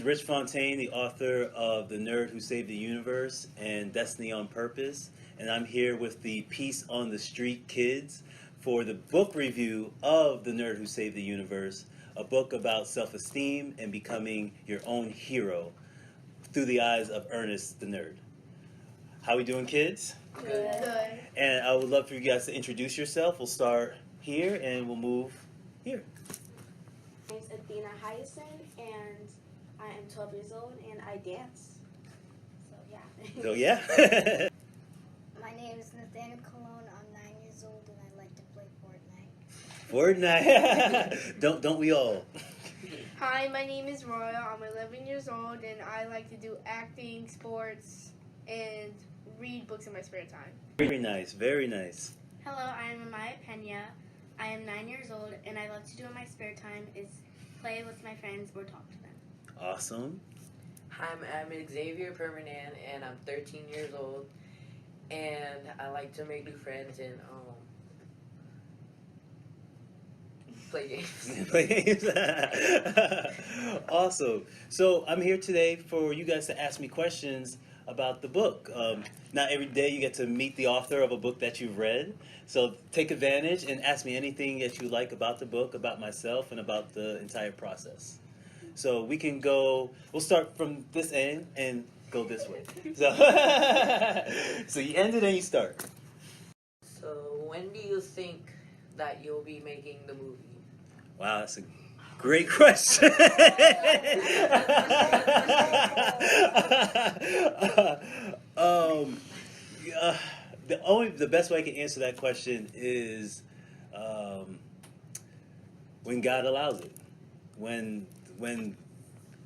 Rich Fontaine, the author of The Nerd Who Saved the Universe and Destiny on Purpose, and I'm here with the Peace on the Street kids for the book review of The Nerd Who Saved the Universe, a book about self-esteem and becoming your own hero through the eyes of Ernest the Nerd. How we doing, kids? Good. And I would love for you guys to introduce yourself. We'll start here and we'll move here. My name's Athena Hyacinth, and I am 12 years old, and I dance. So yeah. My name is Nathaniel Cologne. I'm 9 years old, and I like to play Fortnite. Fortnite. Don't we all? Hi, my name is Royal. I'm 11 years old, and I like to do acting, sports, and read books in my spare time. Very nice, very nice. Hello, I am Amaya Pena. I am 9 years old, and I love to do in my spare time is play with my friends or talk to them. Awesome. I'm Xavier Permanent, and I'm 13 years old, and I like to make new friends and play games. Play games. Awesome. So I'm here today for you guys to ask me questions about the book. Not every day you get to meet the author of a book that you've read. So take advantage and ask me anything that you like about the book, about myself, and about the entire process. So we can go, we'll start from this end and go this way. So, so you end it and you start. So when do you think that you'll be making the movie? Wow, that's a great question. The best way I can answer that question is when God allows it, when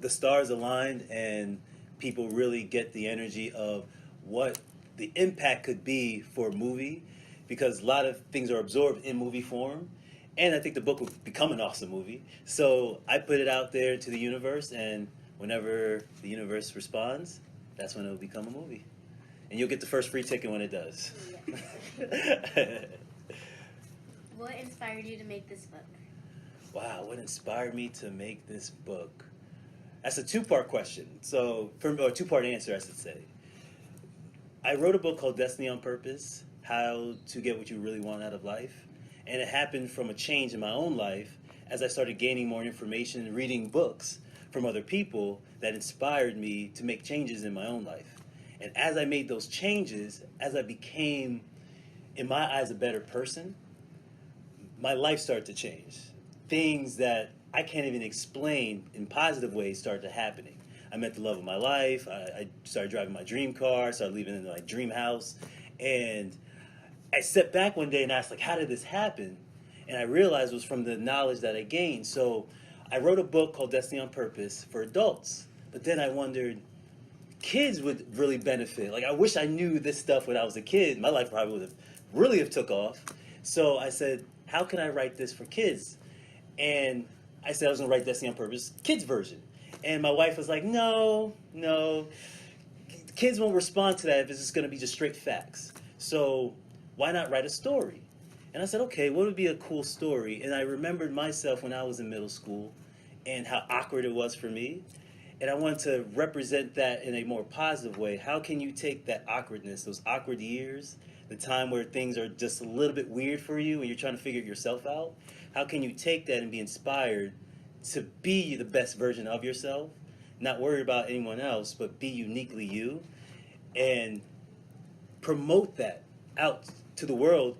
the stars aligned and people really get the energy of what the impact could be for a movie, because a lot of things are absorbed in movie form. And I think the book will become an awesome movie. So I put it out there to the universe, and whenever the universe responds, that's when it will become a movie. And you'll get the first free ticket when it does. What inspired you to make this book? Wow, what inspired me to make this book? That's a two-part question. So, or two-part answer, I should say. I wrote a book called Destiny on Purpose, How to Get What You Really Want Out of Life. And it happened from a change in my own life as I started gaining more information and reading books from other people that inspired me to make changes in my own life. And as I made those changes, as I became, in my eyes, a better person, my life started to change. Things that I can't even explain in positive ways started happening. I met the love of my life. I started driving my dream car, started living in my dream house. And I stepped back one day and asked, like, how did this happen? And I realized it was from the knowledge that I gained. So I wrote a book called Destiny on Purpose for adults. But then I wondered, kids would really benefit. Like, I wish I knew this stuff when I was a kid. My life probably would have really have took off. So I said, how can I write this for kids? And I said I was going to write Destiny on Purpose, kids version. And my wife was like, no, kids won't respond to that if it's just going to be just straight facts. So why not write a story? And I said, okay, what would be a cool story? And I remembered myself when I was in middle school and how awkward it was for me. And I wanted to represent that in a more positive way. How can you take that awkwardness, those awkward years, the time where things are just a little bit weird for you and you're trying to figure yourself out? How can you take that and be inspired to be the best version of yourself, not worry about anyone else, but be uniquely you, and promote that out to the world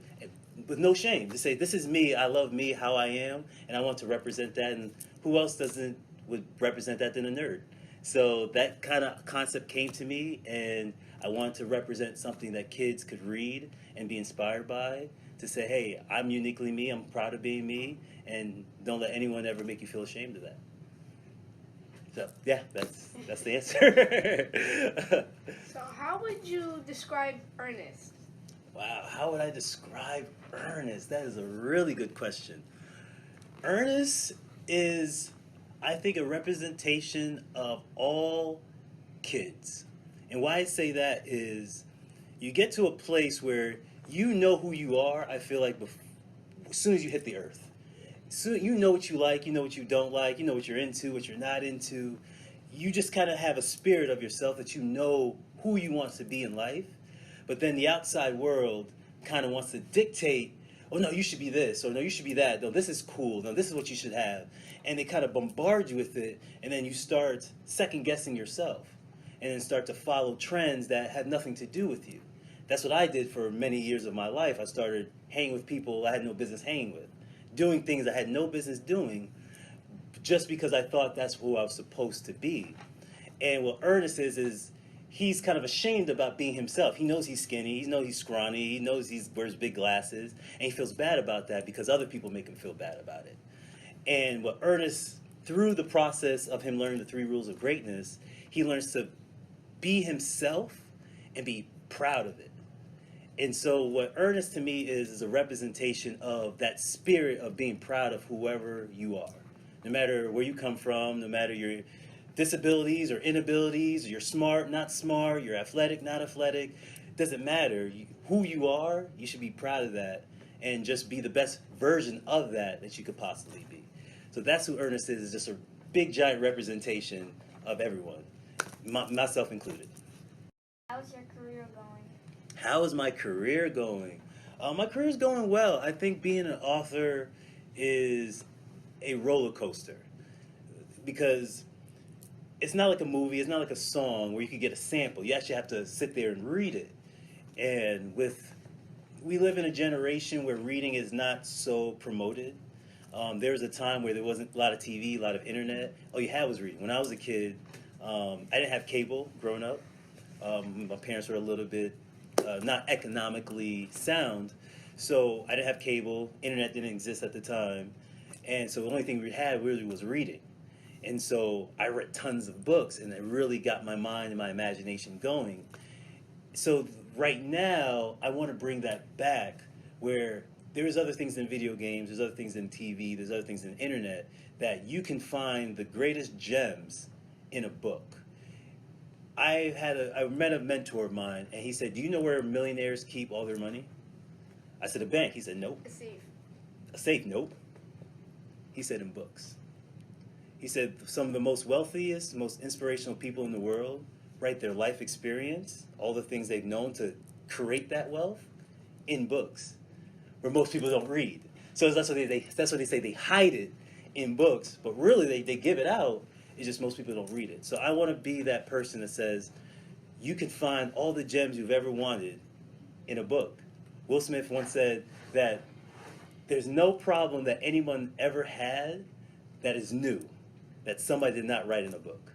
with no shame, to say, this is me, I love me, how I am, and I want to represent that, and who else would represent that than a nerd? So that kind of concept came to me, and I wanted to represent something that kids could read and be inspired by, to say, hey, I'm uniquely me, I'm proud of being me, and don't let anyone ever make you feel ashamed of that. So, yeah, that's the answer. So how would you describe Ernest? Wow, how would I describe Ernest? That is a really good question. Ernest is, I think, a representation of all kids. And why I say that is you get to a place where you know who you are, I feel like, as soon as you hit the earth. So you know what you like, you know what you don't like, you know what you're into, what you're not into. you just kind of have a spirit of yourself that you know who you want to be in life, but then the outside world kind of wants to dictate, oh no, you should be this, or no, you should be that, no, this is cool, no, this is what you should have. And they kind of bombard you with it, and then you start second guessing yourself, and then start to follow trends that have nothing to do with you. That's what I did for many years of my life. I started hanging with people I had no business hanging with, doing things I had no business doing, just because I thought that's who I was supposed to be. And what Ernest is he's kind of ashamed about being himself. He knows he's skinny, he knows he's scrawny, he knows he wears big glasses, and he feels bad about that because other people make him feel bad about it. And what Ernest, through the process of him learning the 3 rules of greatness, he learns to be himself and be proud of it. And so what Ernest to me is a representation of that spirit of being proud of whoever you are. No matter where you come from, no matter your disabilities or inabilities, you're smart, not smart, you're athletic, not athletic, doesn't matter. Who you are, you should be proud of that and just be the best version of that you could possibly be. So that's who Ernest is just a big giant representation of everyone, myself included. How's your career going? How is my career going? My career is going well. I think being an author is a roller coaster because it's not like a movie, it's not like a song where you can get a sample. You actually have to sit there and read it. And we live in a generation where reading is not so promoted. There was a time where there wasn't a lot of TV, a lot of internet. All you had was reading. When I was a kid, I didn't have cable growing up. My parents were a little bit not economically sound, so I didn't have cable. Internet didn't exist at the time. And so the only thing we had really was reading. And so I read tons of books, and it really got my mind and my imagination going. So right now, I want to bring that back where there's other things in video games, there's other things in TV, there's other things in the internet, that you can find the greatest gems in a book. I met a mentor of mine, and he said, do you know where millionaires keep all their money? I said, a bank. He said, nope. A safe. A safe? Nope. He said, in books. He said some of the most wealthiest, most inspirational people in the world write their life experience, all the things they've known to create that wealth, in books, where most people don't read. So that's what they say, they hide it in books, but really they give it out. It's just most people don't read it. So I want to be that person that says, you can find all the gems you've ever wanted in a book. Will Smith once said that there's no problem that anyone ever had that is new, that somebody did not write in a book.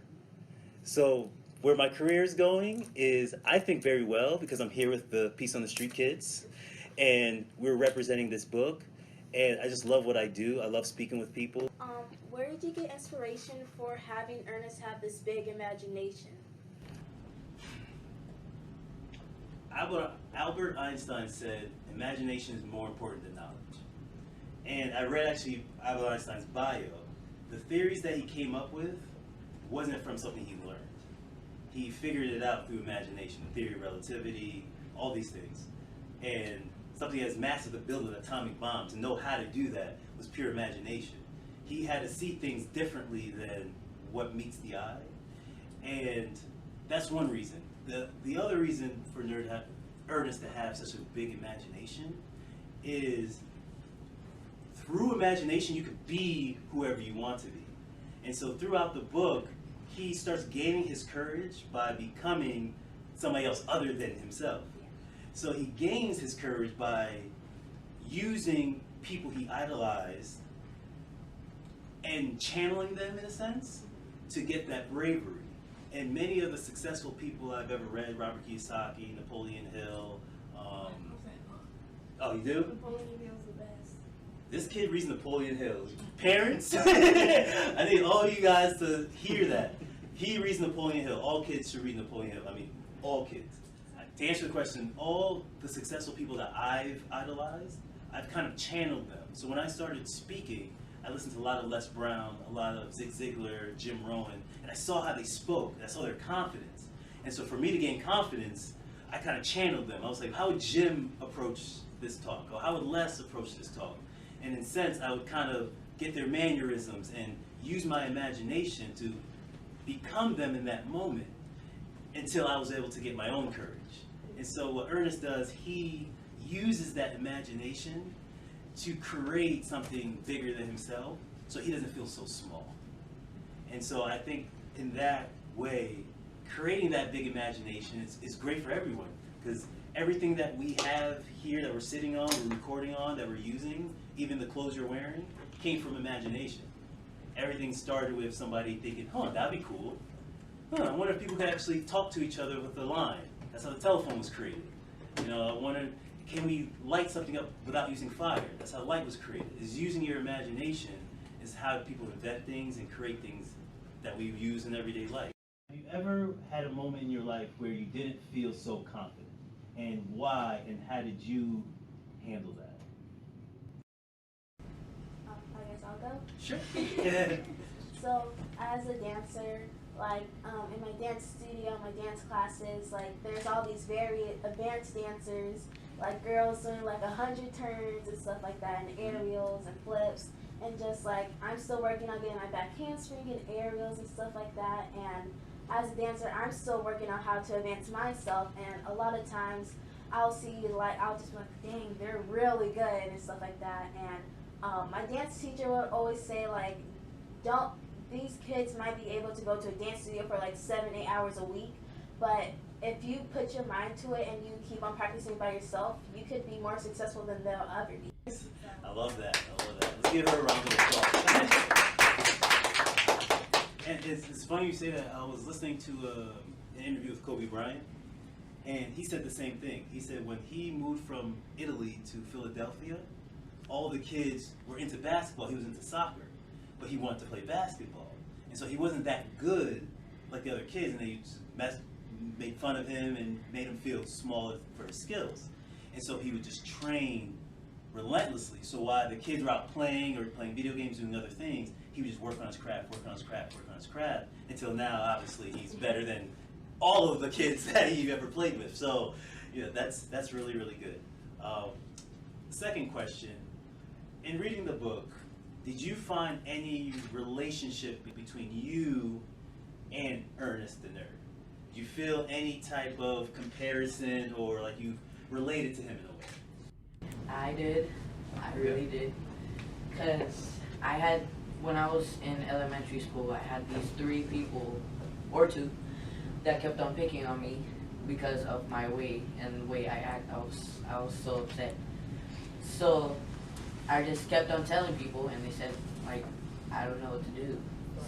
So where my career is going is, I think, very well, because I'm here with the Peace on the Street kids, and we're representing this book, and I just love what I do. I love speaking with people. Where did you get inspiration for having Ernest have this big imagination? Albert Einstein said, imagination is more important than knowledge. And I read actually Albert Einstein's bio. The theories that he came up with wasn't from something he learned. He figured it out through imagination, the theory of relativity, all these things. And something as massive as building an atomic bomb, to know how to do that was pure imagination. He had to see things differently than what meets the eye. And that's one reason. The other reason for Ernest to have such a big imagination is through imagination you could be whoever you want to be. And so throughout the book, he starts gaining his courage by becoming somebody else other than himself. So he gains his courage by using people he idolized and channeling them, in a sense, to get that bravery. And many of the successful people I've ever read, Robert Kiyosaki, Napoleon Hill. Oh, you do? Napoleon Hill's the best. This kid reads Napoleon Hill. Parents, I need all you guys to hear that. He reads Napoleon Hill. All kids should read Napoleon Hill. I mean, all kids. To answer the question, all the successful people that I've idolized, I've kind of channeled them. So when I started speaking, I listened to a lot of Les Brown, a lot of Zig Ziglar, Jim Rohn, and I saw how they spoke. I saw their confidence. And so for me to gain confidence, I kind of channeled them. I was like, how would Jim approach this talk? Or how would Les approach this talk? And in a sense, I would kind of get their mannerisms and use my imagination to become them in that moment until I was able to get my own courage. And so what Ernest does, he uses that imagination to create something bigger than himself so he doesn't feel so small. And so I think in that way, creating that big imagination is great for everyone, because everything that we have here that we're sitting on, we're recording on, that we're using, even the clothes you're wearing, came from imagination. Everything started with somebody thinking, that'd be cool. I wonder if people could actually talk to each other with a line. That's how the telephone was created. I wonder, can we light something up without using fire? That's how light was created. Is using your imagination is how people invent things and create things that we use in everyday life. Have you ever had a moment in your life where you didn't feel so confident? And why, and how did you handle that? I guess I'll go. Sure. So as a dancer, like in my dance studio, my dance classes, like there's all these very advanced dancers, like girls doing like 100 turns and stuff like that, and aerials and flips, and just like I'm still working on getting my back handspring and aerials and stuff like that. And as a dancer, I'm still working on how to advance myself, and a lot of times I'll see, like, I'll just be like, dang, they're really good and stuff like that. And my dance teacher would always say, like, these kids might be able to go to a dance studio for like 7-8 hours a week, but if you put your mind to it and you keep on practicing by yourself, you could be more successful than they'll ever be. I love that. Let's give her a round of applause. And it's funny you say that. I was listening to an interview with Kobe Bryant, and he said the same thing. He said when he moved from Italy to Philadelphia, all the kids were into basketball. He was into soccer, but he wanted to play basketball. And so he wasn't that good like the other kids, and they just made fun of him and made him feel smaller for his skills. And so he would just train relentlessly. So while the kids were out playing or playing video games, doing other things, he would just work on his craft, until now, obviously, he's better than all of the kids that he ever played with. So, that's really, really good. Second question, in reading the book, did you find any relationship between you and Ernest the Nerd? Did you feel any type of comparison, or like you related to him in a way? I did. I really did. Because when I was in elementary school, I had these 3 people, or 2, that kept on picking on me because of my weight and the way I act. I was so upset. So I just kept on telling people, and they said, like, I don't know what to do.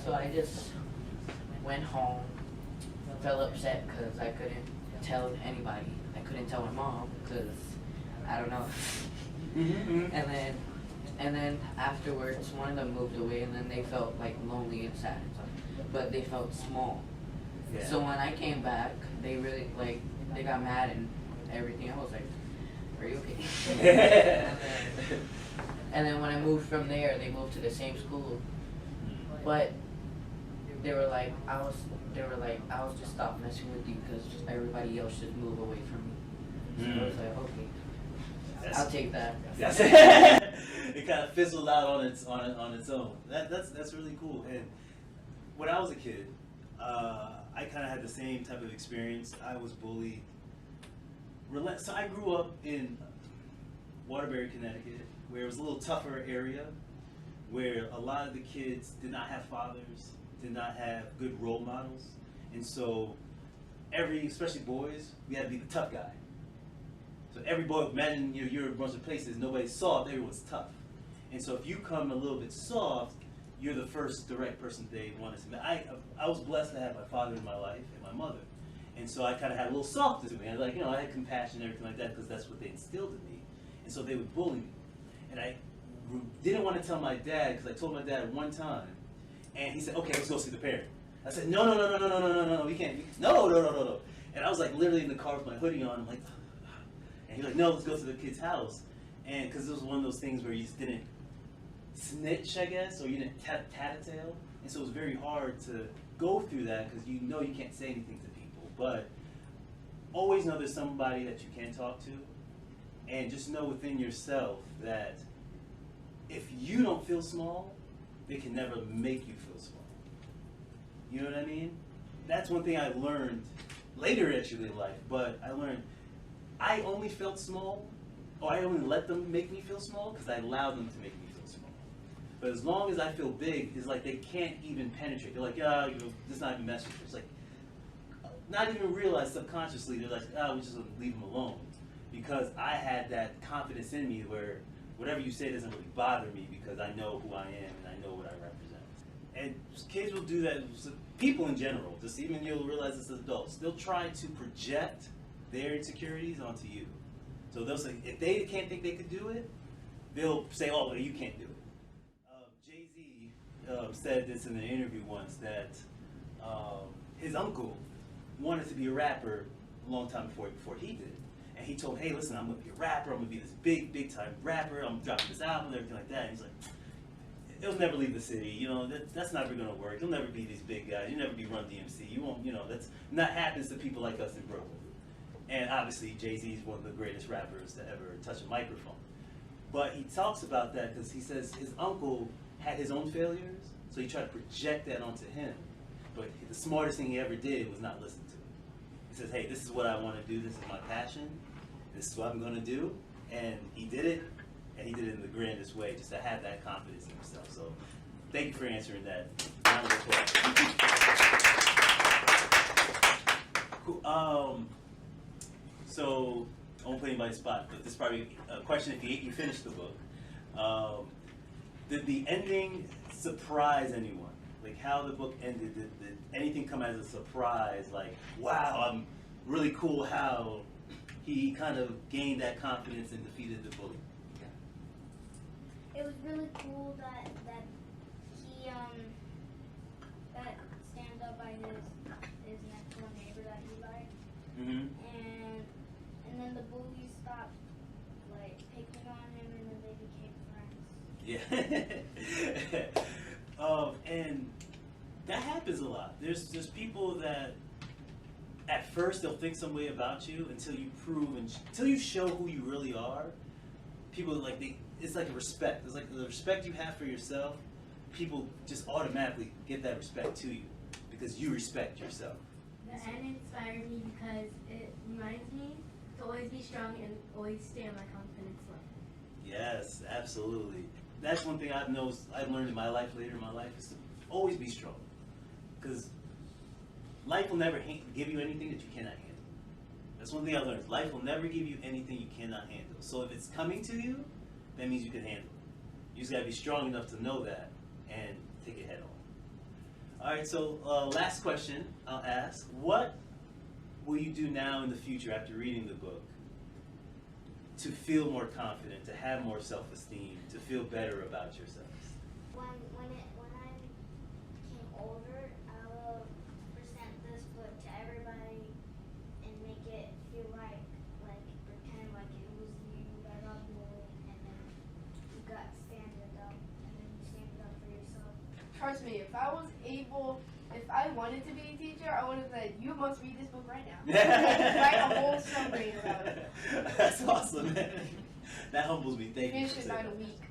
So I just went home, felt upset because I couldn't tell anybody. I couldn't tell my mom because I don't know. And then afterwards, one of them moved away, and then they felt like lonely and sad, but they felt small. Yeah. So when I came back, they really they got mad and everything. I was like, "Are you okay?" and then when I moved from there, they moved to the same school, but they were like, I was just stop messing with you because everybody else should move away from me. So I was like, okay, I'll take that. It kind of fizzled out on its own. That's really cool. And when I was a kid, I kind of had the same type of experience. I was bullied. So I grew up in Waterbury, Connecticut, where it was a little tougher area, where a lot of the kids did not have fathers, did not have good role models, and so especially boys, we had to be the tough guy. So every boy, imagine you're in a bunch of places, nobody's soft, everyone's tough. And so if you come a little bit soft, you're the first direct person they want to see. I was blessed to have my father in my life and my mother. And so I kind of had a little softness in me. I had compassion and everything like that because that's what they instilled in me. And so they would bully me. And I didn't want to tell my dad because I told my dad one time, and he said, okay, let's go see the parent. I said, no, we can't. No. And I was like literally in the car with my hoodie on. I'm like, and he's like, no, let's go to the kid's house. And because it was one of those things where you just didn't snitch, I guess, or you didn't tattletale. And so it was very hard to go through that because you can't say anything to people. But always know there's somebody that you can talk to. And just know within yourself that if you don't feel small, they can never make you feel small. You know what I mean? That's one thing I learned later actually in life, but I learned I only felt small, or I only let them make me feel small because I allowed them to make me feel small. But as long as I feel big, it's like they can't even penetrate. They're like, yeah, you know, this is not even message. It's like, not even realize subconsciously, they're like, we just gonna leave them alone. Because I had that confidence in me where whatever you say doesn't really bother me because I know who I am and I know what I represent. And kids will do that, people in general, just even you'll realize as adults, they'll try to project their insecurities onto you. So they'll say, if they can't think they could do it, they'll say, oh, well, you can't do it. Jay-Z said this in an interview once that his uncle wanted to be a rapper a long time before he did. And he told him, hey, listen, I'm going to be a rapper. I'm going to be this big time rapper. I'm dropping this album and everything like that. And he's like, he'll never leave the city. You know, that's never going to work. You'll never be these big guys. You'll never be Run DMC. You won't, you know, that's not happens to people like us in Brooklyn. And obviously, Jay-Z is one of the greatest rappers to ever touch a microphone. But he talks about that because he says his uncle had his own failures, so he tried to project that onto him. But the smartest thing he ever did was not listen to it. He says, hey, this is what I want to do. This is my passion. This is what I'm going to do. And he did it, and he did it in the grandest way, just to have that confidence in himself. So thank you for answering that. Round of applause. Cool. So I won't put anybody on the spot, but this is probably a question if you finished the book. Did the ending surprise anyone? Like how the book ended, did anything come as a surprise? Like, wow, I'm really cool how he kind of gained that confidence and defeated the bully. It was really cool that he that stands up by his next door neighbor that he liked, Mm-hmm. and then the bullies stopped like picking on him, and then they became friends. Yeah. And that happens a lot. There's people that at first they'll think some way about you until you prove and until you show who you really are. People like it's like a respect. It's like the respect you have for yourself. People just automatically get that respect to you because you respect yourself. The end inspired me because it reminds me to always be strong and always stay on my confidence level. Yes, absolutely. That's one thing I've learned in my life later in my life is to always be strong. Because life will never give you anything that you cannot handle. That's one thing I learned. Life will never give you anything you cannot handle. So if it's coming to you, that means you can handle it. You just got to be strong enough to know that and take it head on. All right, so last question I'll ask. What will you do now in the future after reading the book to feel more confident, to have more self-esteem, to feel better about yourselves? When I became older, I will present this book to everybody and make it feel like pretend like it was you that got bullied, and then you got standing up, and then you stand up for yourself. Trust me, if I wanted to be a teacher, I would have said, you must read this book right now. Write a whole summary about it. That's awesome, man. That humbles me. Thank you. Finish it in a week.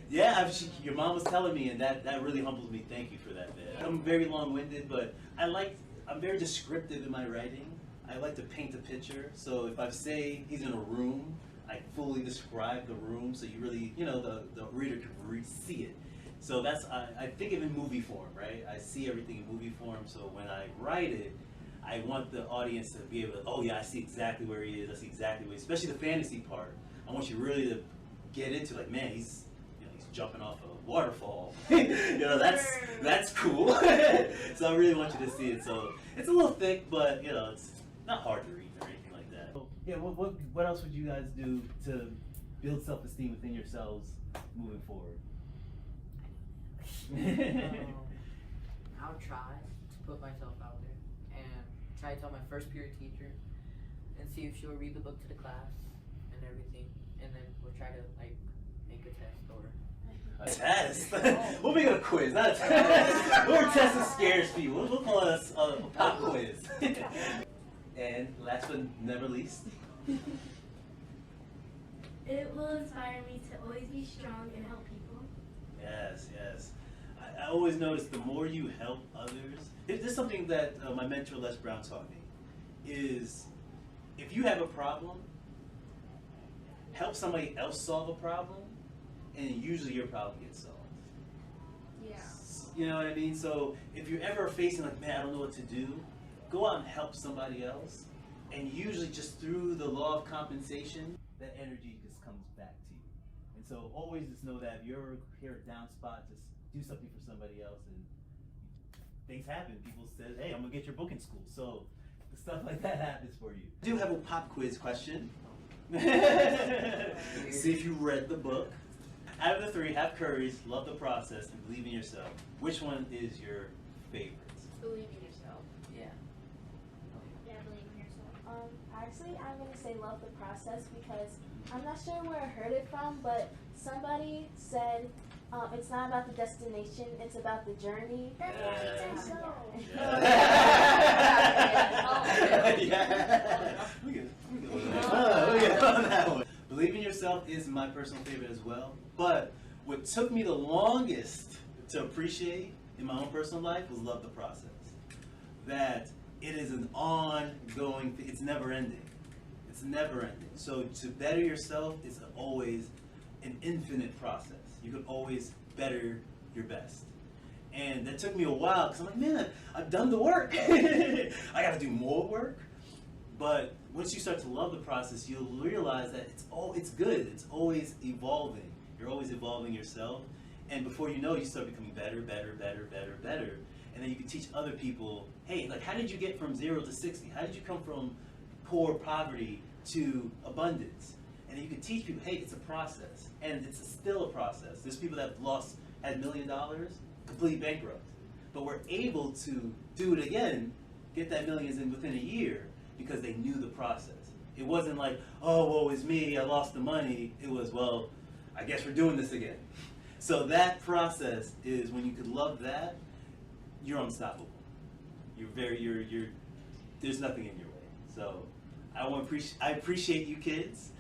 Yeah, your mom was telling me, and that really humbles me. Thank you for that, man. I'm very long-winded, but I'm very descriptive in my writing. I like to paint a picture. So if I say he's in a room, I fully describe the room, so you really, the reader can see it. So I think of it in movie form, right? I see everything in movie form, so when I write it, I want the audience to be able to, oh yeah, I see exactly where he is, I see exactly where he is, especially the fantasy part. I want you really to get into like, man, he's jumping off a waterfall. That's cool. So I really want you to see it. So it's a little thick, but it's not hard to read or anything like that. Yeah, what else would you guys do to build self-esteem within yourselves moving forward? I'll try to put myself out there and try to tell my first period teacher and see if she'll read the book to the class and everything, and then we'll try to make a test or a test? We'll make it a quiz, not a test. We're testing scares people. We'll call it a pop quiz. And last but never least, It will inspire me to always be strong and help people. Yes. I always notice the more you help others, This is something that my mentor Les Brown taught me, is if you have a problem, help somebody else solve a problem, and usually your problem gets solved. Yeah. You know what I mean? So if you're ever facing like, man, I don't know what to do, go out and help somebody else, and usually just through the law of compensation, that energy just comes back to you. And so always just know that if you're ever here a down spot, just do something for somebody else, and things happen. People said, hey, I'm gonna get your book in school. So stuff like that happens for you. I do have a pop quiz question. See if you read the book. Out of the three, have courage, love the process, and believe in yourself. Which one is your favorite? Believe in yourself. Yeah. Yeah, believe in yourself. Actually, I'm gonna say love the process because I'm not sure where I heard it from, but somebody said it's not about the destination, it's about the journey. That's what he said. Yeah. We get on that one. Believe in yourself is my personal favorite as well. But what took me the longest to appreciate in my own personal life was love the process. That it is an ongoing thing. It's never ending. It's never ending. So to better yourself is always an infinite process. You can always better your best. And that took me a while because I'm like, man, I've done the work. I got to do more work. But once you start to love the process, you'll realize that it's good. It's always evolving. You're always evolving yourself. And before you know, you start becoming better, better, better, better, better. And then you can teach other people, hey, like, how did you get from 0 to 60? How did you come from poor poverty to abundance? And then you can teach people, hey, it's a process. And it's still a process. There's people that had $1 million, completely bankrupt. But were able to do it again, get that millions in within a year, because they knew the process. It wasn't like, oh, woe is me, I lost the money. It was, well, I guess we're doing this again. So that process is when you could love that, you're unstoppable. There's nothing in your way. So I appreciate you kids.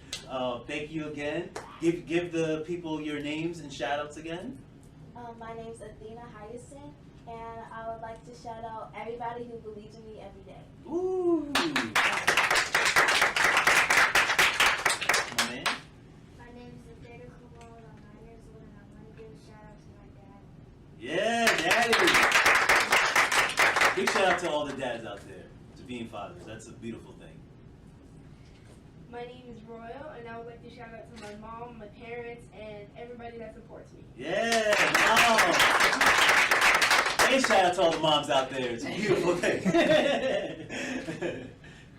Thank you again. Give the people your names and shout outs again. My name's Athena Hyacinth, and I would like to shout out everybody who believes in me every day. Ooh. My man? My name is Athena Kumar. I'm 9 years old, and I want to give a shout out to my dad. Yeah, daddy. Big shout out to all the dads out there, to being fathers. That's a beautiful thing. My name is Royal, and I would like to shout out to my mom, my parents, and everybody that supports me. Yeah, mom. Hey, shout out to all the moms out there. It's a beautiful thing.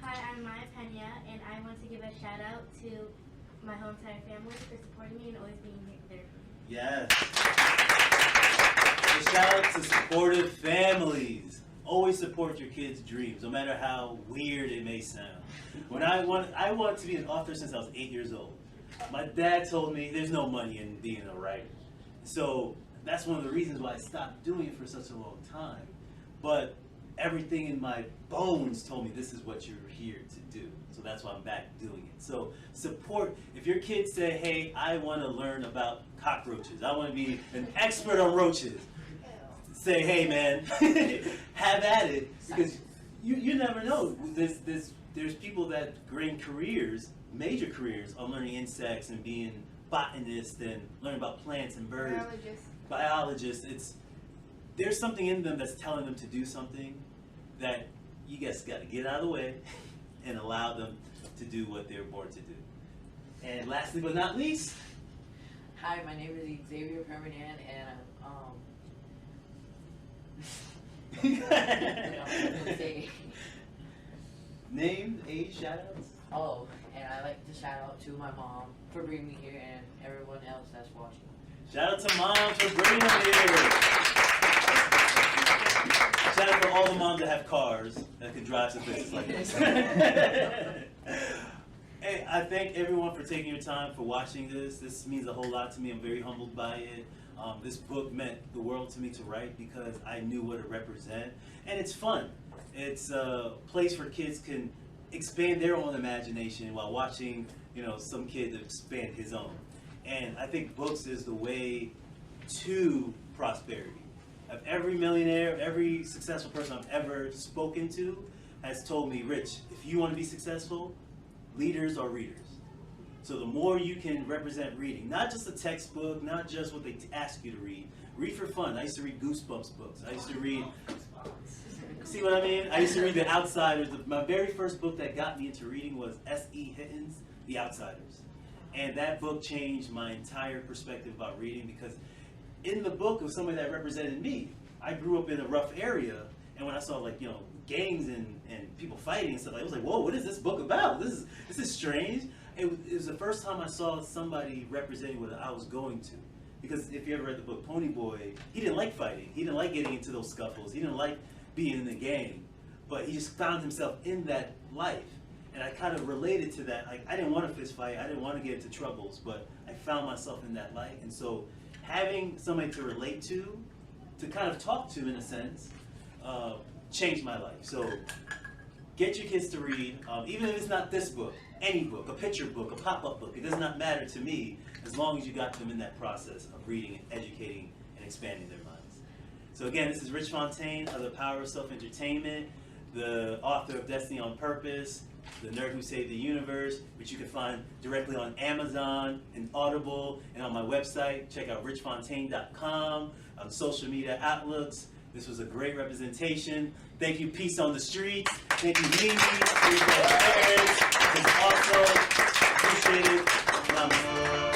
Hi, I'm Maya Pena, and I want to give a shout out to my whole entire family for supporting me and always being there for me. Yes. A shout out to supportive families. Always support your kids' dreams, no matter how weird it may sound. When I wanted to be an author since I was 8 years old. My dad told me there's no money in being a writer. So that's one of the reasons why I stopped doing it for such a long time. But everything in my bones told me this is what you're here to do. So that's why I'm back doing it. So support. If your kids say, hey, I want to learn about cockroaches, I want to be an expert on roaches, say, hey man, have at it, because you never know. There's people that gain careers, major careers, on learning insects and being botanists and learning about plants and birds. Biologists. There's something in them that's telling them to do something that you guys got to get out of the way and allow them to do what they're born to do. And lastly but not least, Hi, my name is Xavier Permanan, and name, age, shout-outs. Oh, and I like to shout out to my mom for bringing me here and everyone else that's watching. Shout out to moms for bringing them here. Shout out to all the moms that have cars that can drive to places like this. Hey, I thank everyone for taking your time for watching this. This means a whole lot to me. I'm very humbled by it. This book meant the world to me to write because I knew what it represented. And it's fun. It's a place where kids can expand their own imagination while watching, some kid expand his own. And I think books is the way to prosperity. of every millionaire, every successful person I've ever spoken to has told me, Rich, if you want to be successful, leaders are readers. So the more you can represent reading, not just a textbook, not just what they ask you to read. Read for fun. I used to read Goosebumps books. I used to read, see what I mean? I used to read The Outsiders. My very first book that got me into reading was S.E. Hinton's The Outsiders. And that book changed my entire perspective about reading, because in the book was somebody that represented me. I grew up in a rough area, and when I saw, like, you know, gangs and people fighting and stuff, I was like, whoa, what is this book about? This is strange. It was the first time I saw somebody representing what I was going to. Because if you ever read the book Pony Boy, he didn't like fighting. He didn't like getting into those scuffles. He didn't like being in the gang. But he just found himself in that life. And I kind of related to that. Like, I didn't want to fist fight. I didn't want to get into troubles. But I found myself in that life. And so having somebody to relate to kind of talk to in a sense, changed my life. So get your kids to read, even if it's not this book, any book, a picture book, a pop-up book. It does not matter to me as long as you got them in that process of reading and educating and expanding their minds. So again, this is Rich Fontaine of The Power of Self-Entertainment, the author of Destiny on Purpose, The Nerd Who Saved the Universe, which you can find directly on Amazon and Audible and on my website. Check out richfontaine.com, on social media outlooks. This was a great representation. Thank you, Peace on the Streets. Thank you, Mimi. Thank you, parents. It was awesome. Appreciate it. Namaste.